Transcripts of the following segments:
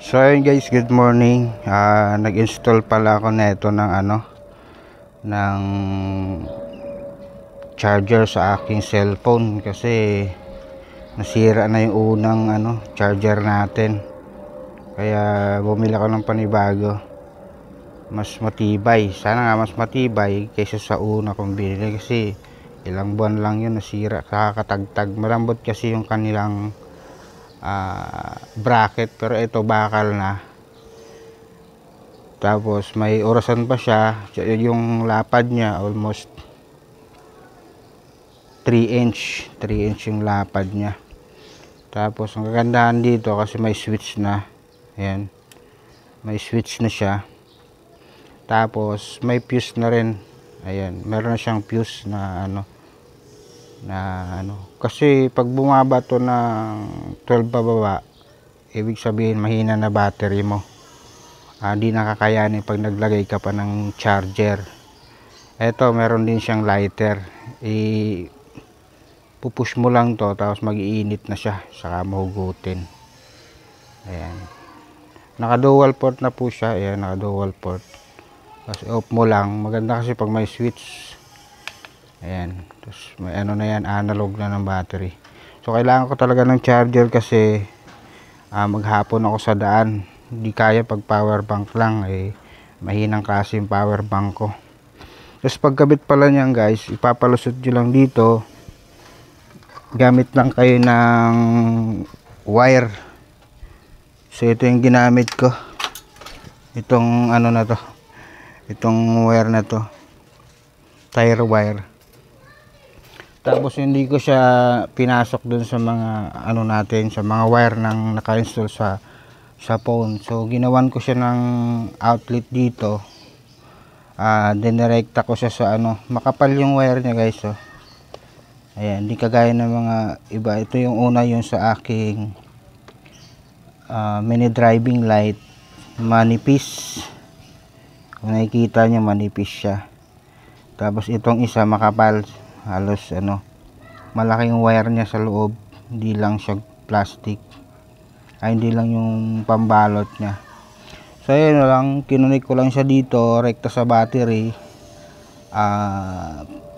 So ayun guys, good morning. Nag-install pala ako nito ng ng charger sa aking cellphone kasi nasira na yung unang charger natin. Kaya bumili ako ng panibago. Mas matibay. Sana nga mas matibay kaysa sa una kong binili kasi ilang buwan lang yun nasira, kakatagtag. Malambot kasi yung kanilang bracket, pero ito bakal na. Tapos may orasan pa siya, yung lapad niya almost 3 inch yung lapad niya. Tapos ang kagandahan dito kasi may switch na. Ayan, may switch na siya. Tapos may fuse na rin. Ayan, meron na siyang fuse na kasi pag bumaba to ng 12 pababa, ibig sabihin mahina na battery mo. Di nakakayanin pag naglagay ka pa ng charger. Eto, meron din siyang lighter. Pupush mo lang to, tapos mag-iinit na siya, saka mahugutin. Ayan, naka dual port na po siya. Ayan, naka dual port. Kasi off mo lang, maganda kasi pag may switch. Ayan, tapos may na yan, analog na ng battery. So kailangan ko talaga ng charger kasi maghapon ako sa daan. Hindi kaya pag power bank lang, mahinang kasi yung power bank ko. Tapos pagkabit pala niyan guys, ipapalusot nyo lang dito. Gamit lang kayo ng wire. So ito yung ginamit ko. Itong na to, itong wire na to, tire wire. Tapos hindi ko siya pinasok dun sa mga natin, sa mga wire nang naka-install sa phone. So ginawan ko siya ng outlet dito. Dinirekta ko siya sa makapal yung wire niya guys. So ayan, hindi kagaya ng mga iba. Ito yung una, yung sa aking mini driving light, manipis. Kung nakikita nyo, manipis siya. Tapos itong isa makapal, halos malaking wire niya sa loob, hindi lang siya plastic, hindi lang yung pambalot niya. So ayun lang, kinunik ko lang siya dito, rekta sa battery,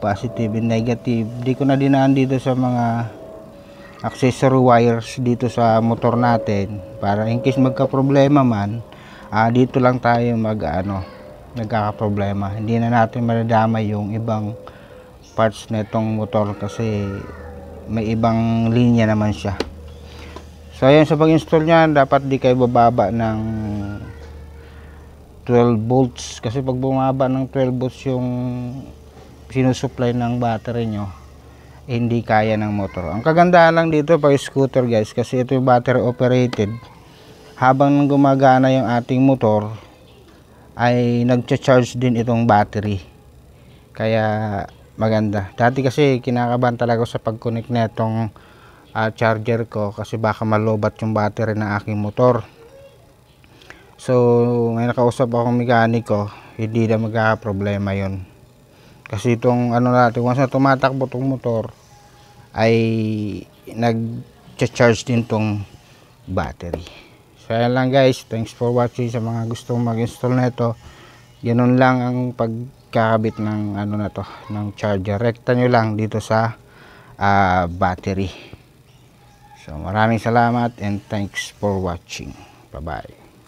positive and negative. Di ko na dinaan dito sa mga accessory wires dito sa motor natin, para in case magka problema man, dito lang tayo nagkakaproblema. Hindi na natin madadama yung ibang parts nitong motor kasi may ibang linya naman siya. So ayan, sa pag-install niyan, dapat di kayo bababa ng 12 volts kasi pag bumaba ng 12 volts yung sinusupply ng battery nyo, hindi kaya ng motor. Ang kagandahan lang dito pag scooter guys, kasi ito yung battery operated, habang gumagana yung ating motor ay nagcha-charge din itong battery, kaya maganda. Dati kasi kinakabahan talaga sa pag-connect na itong charger ko kasi baka malobat yung battery ng aking motor. So may nakausap akong mekaniko, hindi na magkakaproblema yun kasi itong natin, once na tumatakbo itong motor ay nag-charge din itong battery. So ayan lang guys, thanks for watching. Sa mga gustong mag-install na ito, ganun lang ang pagkakabit ng ng charger. Rekta nyo lang dito sa battery. So maraming salamat and thanks for watching. Bye bye.